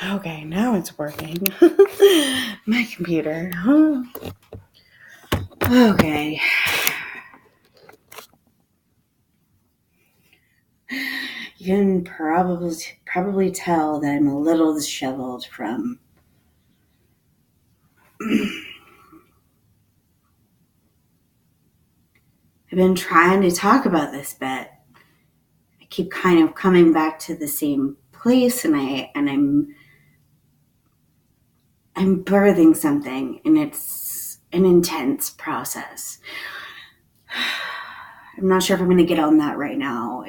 Okay, now it's working. My computer. Okay. You can probably tell that I'm a little disheveled from I've been trying to talk about this, but I keep kind of coming back to the same place, and I'm birthing something, and it's an intense process. I'm not sure if I'm going to get on that right now.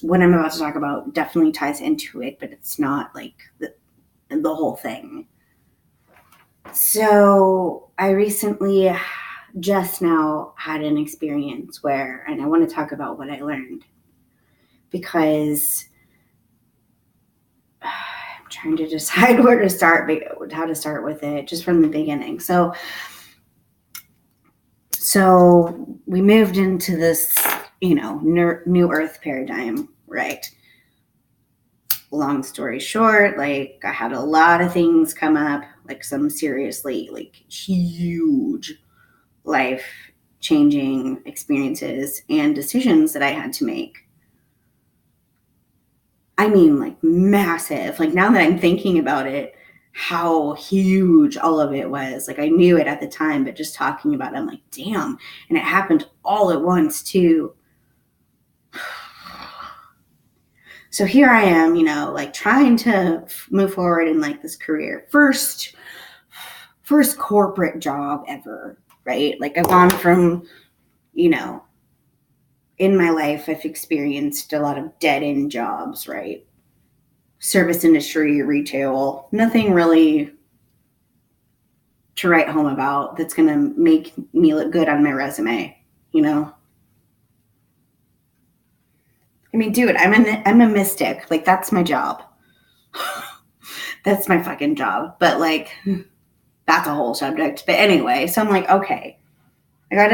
What I'm about to talk about definitely ties into it, but it's not like the whole thing. So I recently just now had an experience and I want to talk about what I learned, because I'm trying to decide how to start with it just from the beginning. So we moved into this, new earth paradigm, right? Long story short, like, I had a lot of things come up, like some seriously, like, huge life changing experiences and decisions that I had to make. I mean, like, massive. Like, now that I'm thinking about it, how huge all of it was. Like, I knew it at the time, but just talking about it, I'm like, damn. And it happened all at once, too. So here I am, like, trying to move forward in, like, this career. First corporate job ever, right? Like, I've gone from, in my life, I've experienced a lot of dead-end jobs, right? Service industry, retail, nothing really to write home about that's going to make me look good on my resume, I mean, dude, I'm a mystic. Like, that's my job. That's my fucking job. But, like, that's a whole subject. But anyway, so I'm like, okay, I got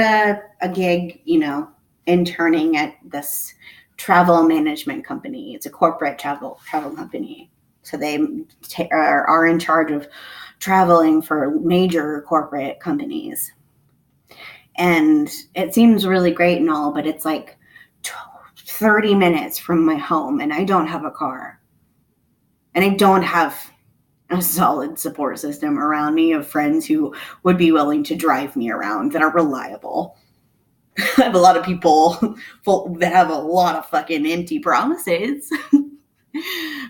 a gig, interning at this travel management company. It's a corporate travel company. So they are in charge of traveling for major corporate companies. And it seems really great and all, but it's like 30 minutes from my home, and I don't have a car. And I don't have a solid support system around me of friends who would be willing to drive me around that are reliable. I have a lot of people that have a lot of fucking empty promises.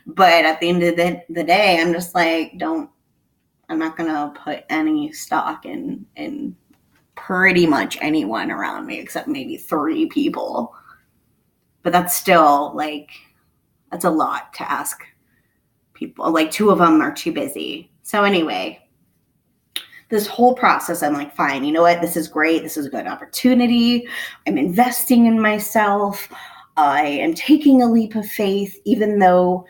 But at the end of the day, I'm just like, I'm not going to put any stock in pretty much anyone around me except maybe 3 people. But that's still, like, that's a lot to ask people. Like, 2 of them are too busy. So anyway, this whole process, I'm like, fine, you know what? This is great. This is a good opportunity. I'm investing in myself. I am taking a leap of faith, even though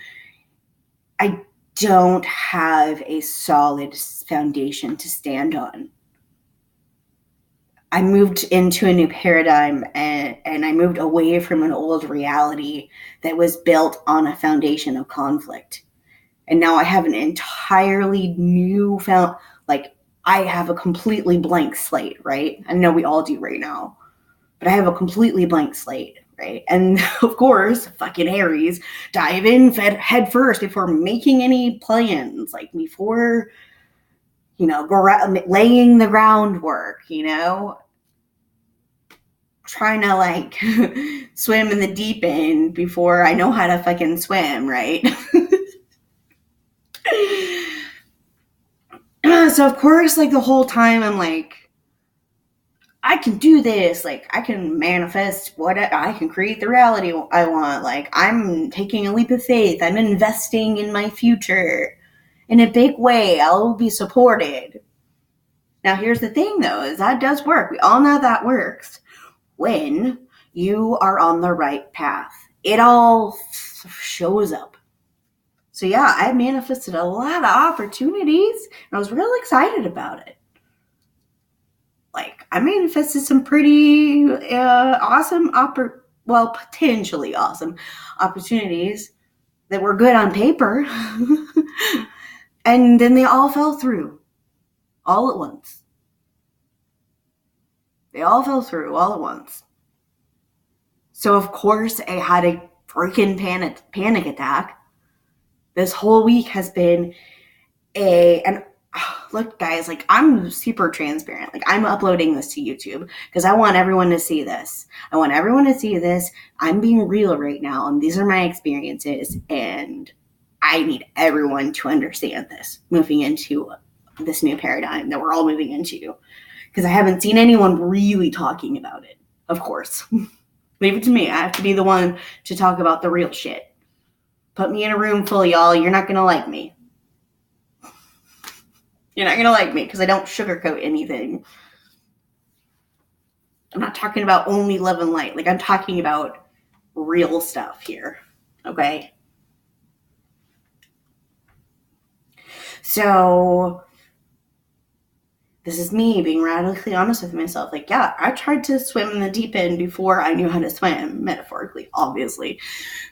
I don't have a solid foundation to stand on. I moved into a new paradigm, and I moved away from an old reality that was built on a foundation of conflict. And now I have an entirely new I have a completely blank slate, right? I know we all do right now, but I have a completely blank slate, right? And of course, fucking Aries, dive in head first before making any plans, like before, laying the groundwork, trying to, like, swim in the deep end before I know how to fucking swim, right? So of course, like, the whole time I'm like, I can do this. Like, I can manifest I can create the reality I want. Like, I'm taking a leap of faith. I'm investing in my future in a big way. I'll be supported. Now, here's the thing, though, is that does work. We all know that works when you are on the right path. It all shows up. So yeah, I manifested a lot of opportunities, and I was real excited about it. Like, I manifested some pretty awesome, potentially awesome opportunities that were good on paper. And then they all fell through all at once. They all fell through all at once. So, of course, I had a freaking panic attack. This whole week has been and look, guys, like, I'm super transparent. Like, I'm uploading this to YouTube because I want everyone to see this. I want everyone to see this. I'm being real right now, and these are my experiences, and I need everyone to understand this moving into this new paradigm that we're all moving into, because I haven't seen anyone really talking about it. Of course. Leave it to me. I have to be the one to talk about the real shit. Put me in a room full of y'all. You're not going to like me. You're not going to like me because I don't sugarcoat anything. I'm not talking about only love and light. Like, I'm talking about real stuff here. Okay? So, this is me being radically honest with myself. Like, yeah, I tried to swim in the deep end before I knew how to swim, metaphorically, obviously.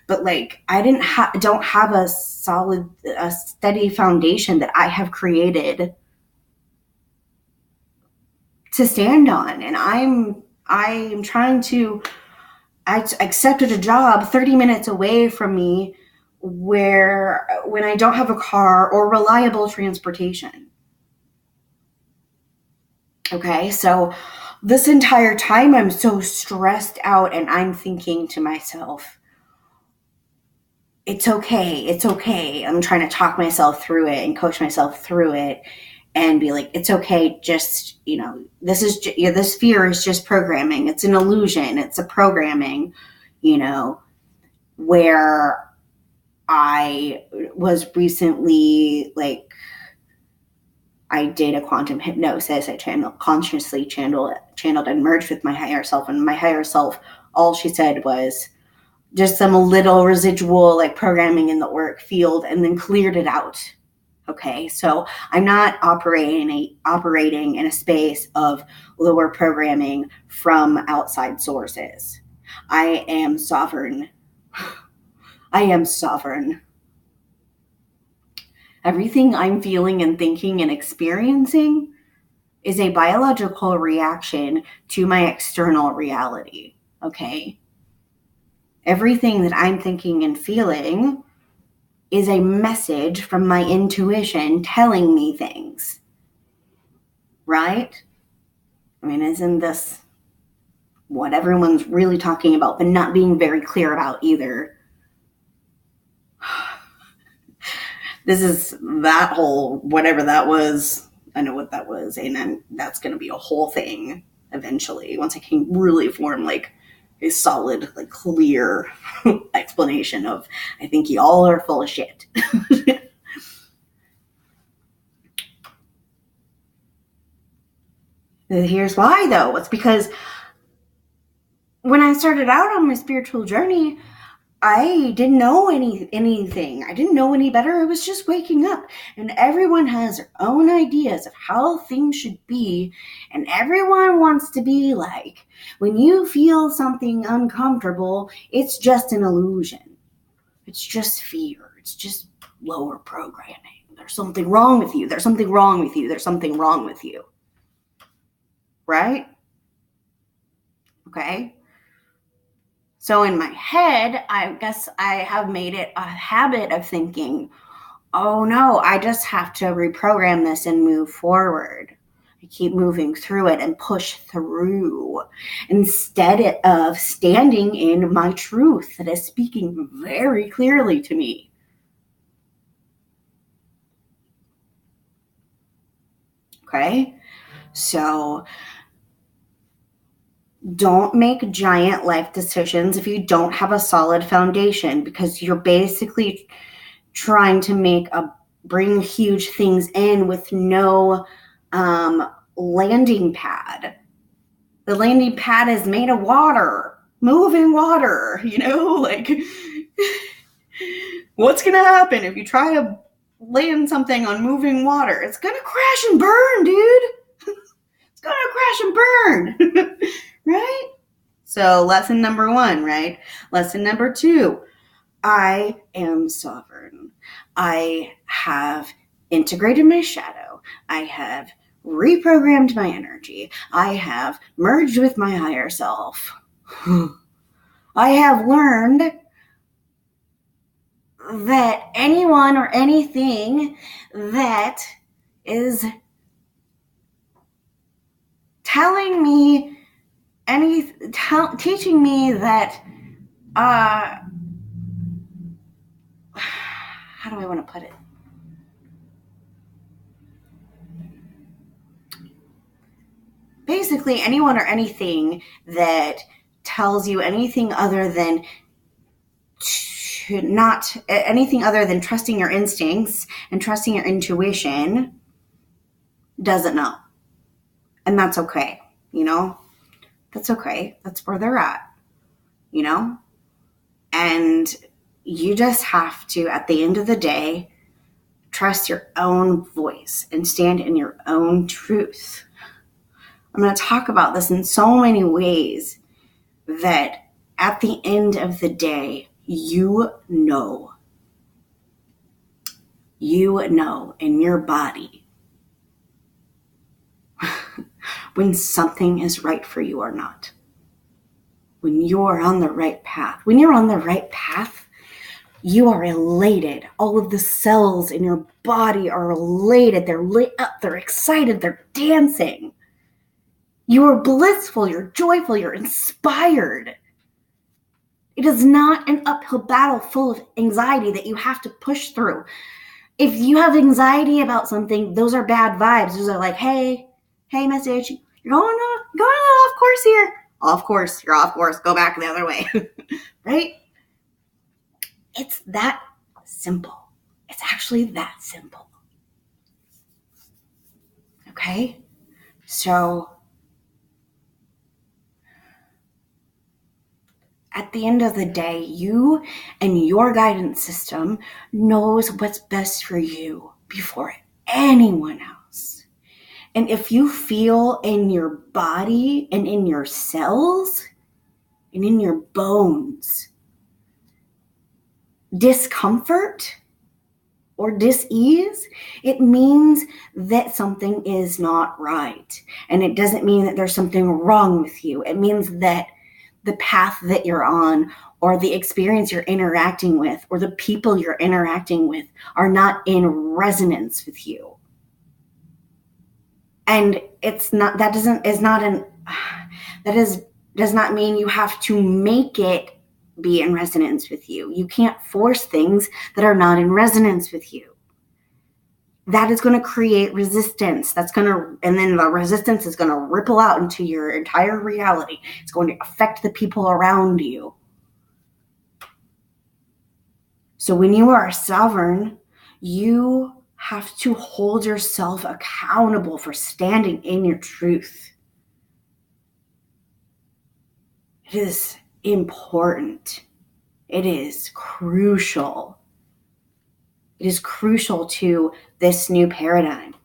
But, like, I don't have a steady foundation that I have created to stand on. And I'm trying to, I accepted a job 30 minutes away from me when I don't have a car or reliable transportation. Okay, so this entire time I'm so stressed out, and I'm thinking to myself, it's okay. I'm trying to talk myself through it and coach myself through it and be like, it's okay. Just, this fear is just programming. It's an illusion. It's a programming, where I was recently, like, I did a quantum hypnosis. I consciously channeled and merged with my higher self. And my higher self, all she said was just some little residual, like, programming in the auric field, and then cleared it out. Okay, so I'm not operating in a space of lower programming from outside sources. I am sovereign. I am sovereign. Everything I'm feeling and thinking and experiencing is a biological reaction to my external reality, okay? Everything that I'm thinking and feeling is a message from my intuition telling me things, right? I mean, isn't this what everyone's really talking about, but not being very clear about either? This is that whole, whatever that was, I know what that was, and then that's going to be a whole thing eventually, once I can really form, like, a solid, like, clear explanation of, I think y'all are full of shit. Here's why, though. It's because when I started out on my spiritual journey, I didn't know anything. I didn't know any better. I was just waking up. And everyone has their own ideas of how things should be. And everyone wants to be like, when you feel something uncomfortable, it's just an illusion. It's just fear. It's just lower programming. There's something wrong with you. There's something wrong with you. There's something wrong with you. Right? Okay? So in my head, I guess I have made it a habit of thinking, oh no, I just have to reprogram this and move forward. I keep moving through it and push through instead of standing in my truth that is speaking very clearly to me. Okay? So don't make giant life decisions if you don't have a solid foundation, because you're basically trying to bring huge things in with no landing pad. The landing pad is made of water, moving water, like, what's going to happen if you try to land something on moving water? It's going to crash and burn, dude. It's going to crash and burn. Right? So lesson number 1, right? Lesson number 2, I am sovereign. I have integrated my shadow. I have reprogrammed my energy. I have merged with my higher self. I have learned that anyone or anything that is telling me teaching me that how do I want to put it? Basically, anyone or anything that tells you anything other than anything other than trusting your instincts and trusting your intuition doesn't know. And that's okay, That's okay. That's where they're at, And you just have to, at the end of the day, trust your own voice and stand in your own truth. I'm going to talk about this in so many ways that at the end of the day, you know in your body when something is right for you or not. When you're on the right path. When you're on the right path, you are elated. All of the cells in your body are elated. They're lit up. They're excited. They're dancing. You are blissful. You're joyful. You're inspired. It is not an uphill battle full of anxiety that you have to push through. If you have anxiety about something, those are bad vibes. Those are like, hey, message, you're going off course here. Off course, you're off course. Go back the other way, right? It's that simple. It's actually that simple. Okay? So at the end of the day, you and your guidance system knows what's best for you before anyone else. And if you feel in your body and in your cells and in your bones discomfort or dis-ease, it means that something is not right. And it doesn't mean that there's something wrong with you. It means that the path that you're on or the experience you're interacting with or the people you're interacting with are not in resonance with you. And does not mean you have to make it be in resonance with you. You can't force things that are not in resonance with you. That is going to create resistance. And then the resistance is going to ripple out into your entire reality. It's going to affect the people around you. So when you are sovereign, you have to hold yourself accountable for standing in your truth. It is important. It is crucial. It is crucial to this new paradigm.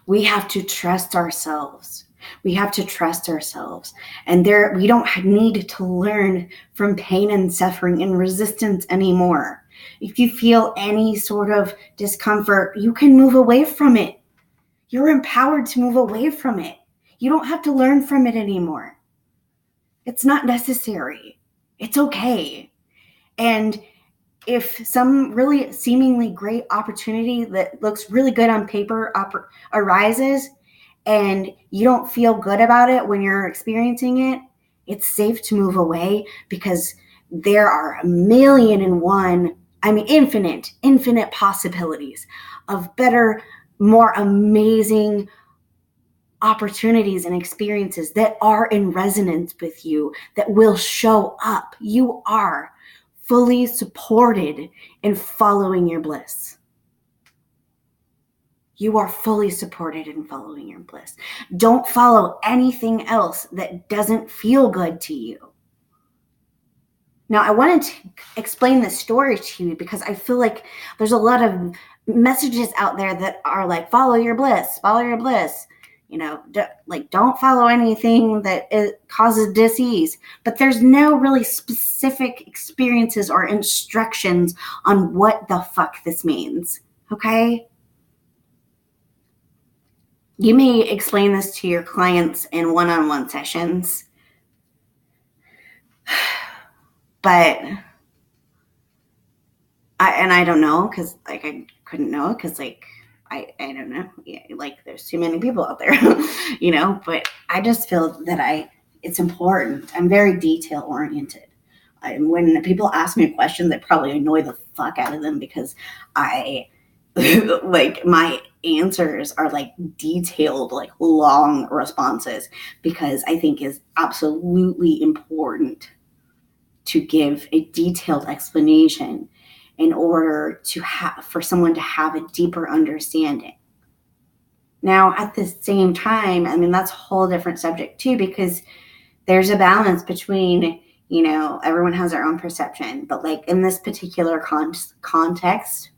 We have to trust ourselves. We have to trust ourselves. And we don't need to learn from pain and suffering and resistance anymore. If you feel any sort of discomfort, you can move away from it. You're empowered to move away from it. You don't have to learn from it anymore. It's not necessary. It's okay. And if some really seemingly great opportunity that looks really good on paper arises and you don't feel good about it when you're experiencing it, it's safe to move away because there are infinite possibilities of better, more amazing opportunities and experiences that are in resonance with you that will show up. You are fully supported in following your bliss. You are fully supported in following your bliss. Don't follow anything else that doesn't feel good to you. Now, I wanted to explain this story to you because I feel like there's a lot of messages out there that are like, follow your bliss, follow your bliss. Don't follow anything that causes dis-ease. But there's no really specific experiences or instructions on what the fuck this means. Okay? You may explain this to your clients in one-on-one sessions, but I don't know, because like I couldn't know, because like I don't know, yeah, like there's too many people out there, but I just feel that it's important. I'm very detail oriented. When people ask me questions, I probably annoy the fuck out of them, because I like my answers are like detailed, like long responses, because I think it's absolutely important to give a detailed explanation in order for someone to have a deeper understanding. Now, at the same time, I mean, that's a whole different subject too, because there's a balance between, everyone has their own perception, but like in this particular context,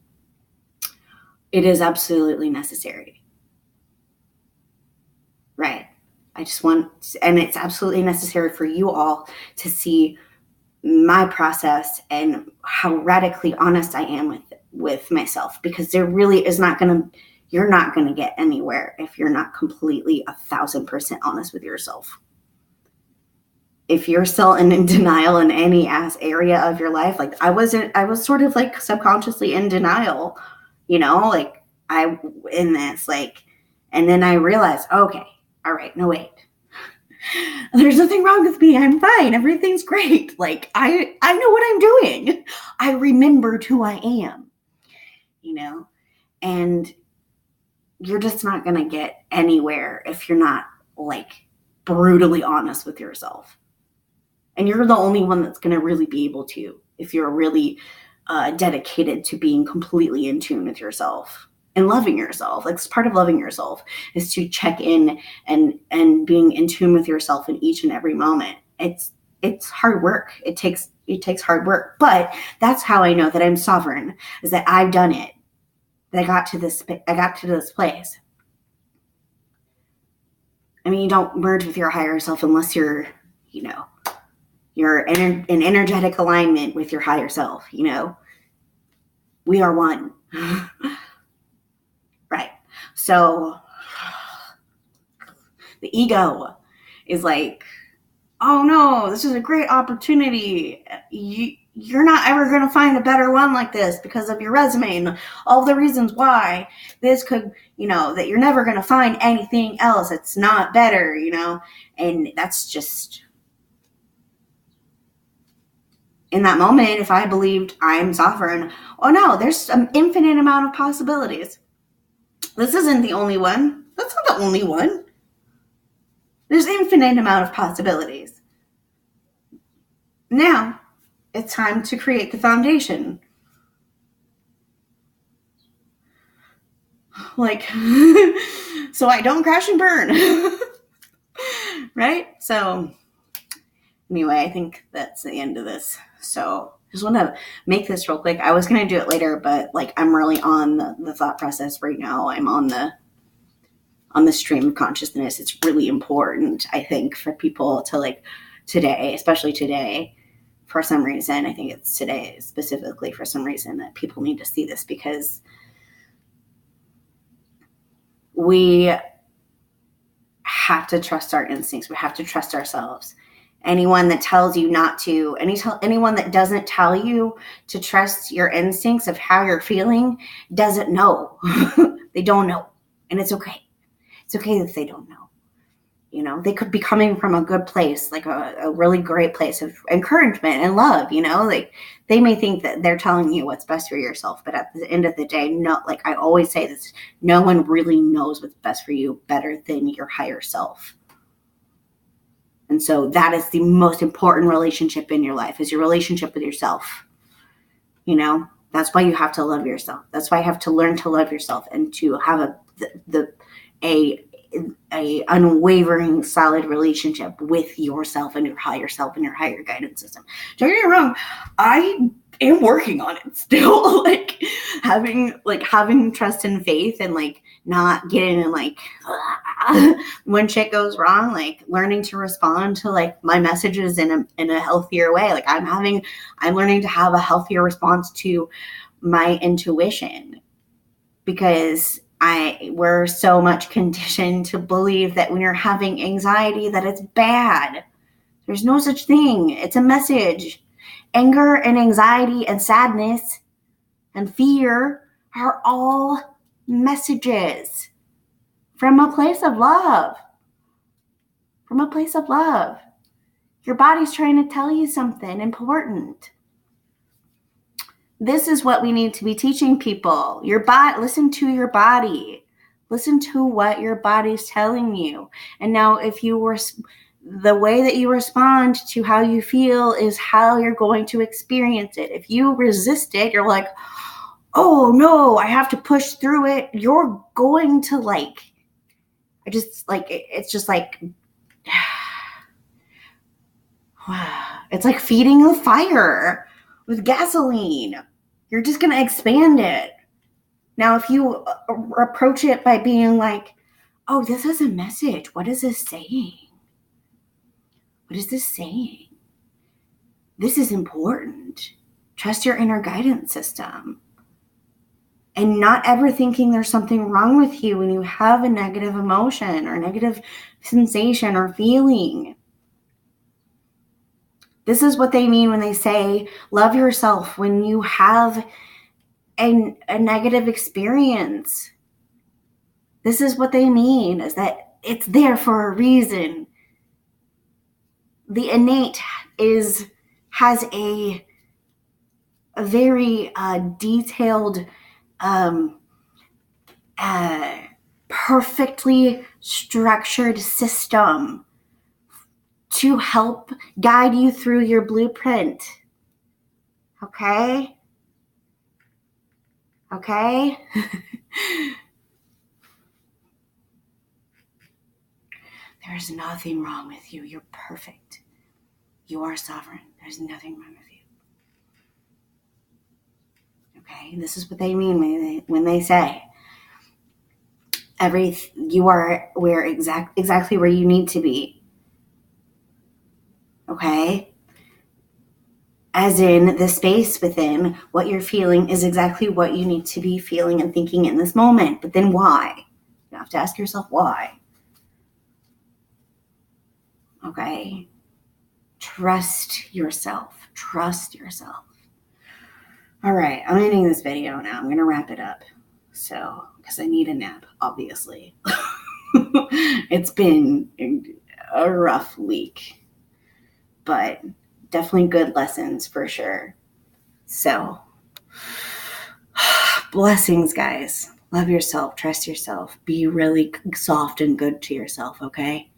it is absolutely necessary. Right. And it's absolutely necessary for you all to see my process and how radically honest I am with myself, because there really is you're not going to get anywhere if you're not completely 1,000% honest with yourself. If you're still in denial in any area of your life, like I was sort of like subconsciously in denial, like in this, like, and then I realized, okay, all right, no, wait. There's nothing wrong with me. I'm fine. Everything's great. Like, I know what I'm doing. I remembered who I am, and you're just not going to get anywhere if you're not like brutally honest with yourself. And you're the only one that's going to really be able to, if you're really dedicated to being completely in tune with yourself and loving yourself. Like, part of loving yourself is to check in and being in tune with yourself in each and every moment. It's hard work. It takes hard work, but that's how I know that I'm sovereign, is that I've done it. That I got to this place. I mean, you don't merge with your higher self unless you're in energetic alignment with your higher self. We are one. Right. So the ego is like, oh no, this is a great opportunity. You're not ever going to find a better one like this because of your resume and all the reasons why this could, that you're never going to find anything else. It's not better, and that's just, in that moment, if I believed I'm sovereign, oh no, there's an infinite amount of possibilities. This isn't the only one. That's not the only one. There's infinite amount of possibilities. Now, it's time to create the foundation. Like, so I don't crash and burn. Right? So, anyway, I think that's the end of this. So, just want to make this real quick. I was going to do it later, but like, I'm really on the thought process right now. I'm on the stream of consciousness. It's really important, I think, for people to, like, today, especially today, for some reason, I think it's today specifically for some reason, that people need to see this, because we have to trust our instincts. We have to trust ourselves. Anyone that tells you not to, anyone that doesn't tell you to trust your instincts of how you're feeling doesn't know. They don't know. And it's okay. It's okay that they don't know. They could be coming from a good place, like a really great place of encouragement and love, like they may think that they're telling you what's best for yourself, but at the end of the day, no, like I always say this, no one really knows what's best for you better than your higher self. And so that is the most important relationship in your life, is your relationship with yourself. That's why you have to love yourself. That's why you have to learn to love yourself and to have a unwavering, solid relationship with yourself and your higher self and your higher guidance system. Don't get me wrong, I am working on it still, like having trust and faith, and like not getting in like when shit goes wrong, like learning to respond to like my messages in a healthier way. Like I'm learning to have a healthier response to my intuition, because We're so much conditioned to believe that when you're having anxiety that it's bad. There's no such thing. It's a message. Anger and anxiety and sadness and fear are all messages from a place of love. From a place of love. Your body's trying to tell you something important. This is what we need to be teaching people. Listen to your body. Listen to what your body's telling you. And now the way that you respond to how you feel is how you're going to experience it. If you resist it, you're like, oh no, I have to push through it. You're going to it's just like, it's like feeding a fire with gasoline. You're just going to expand it. Now, if you approach it by being like, oh, this is a message. What is this saying? What is this saying? This is important. Trust your inner guidance system. And not ever thinking there's something wrong with you when you have a negative emotion or negative sensation or feeling. This is what they mean when they say, love yourself when you have a negative experience. This is what they mean, is that it's there for a reason. The innate has a very detailed, perfectly structured system to help guide you through your blueprint. Okay? Okay? There's nothing wrong with you. You're perfect. You are sovereign. There's nothing wrong with you. Okay? This is what they mean when they say you are exactly where you need to be. Okay? As in, the space within what you're feeling is exactly what you need to be feeling and thinking in this moment. But then why? You have to ask yourself why. Okay? Trust yourself. Trust yourself. All right, I'm ending this video now. I'm going to wrap it up. So, because I need a nap, obviously. It's been a rough week. But definitely good lessons for sure. So, blessings, guys. Love yourself. Trust yourself. Be really soft and good to yourself, okay?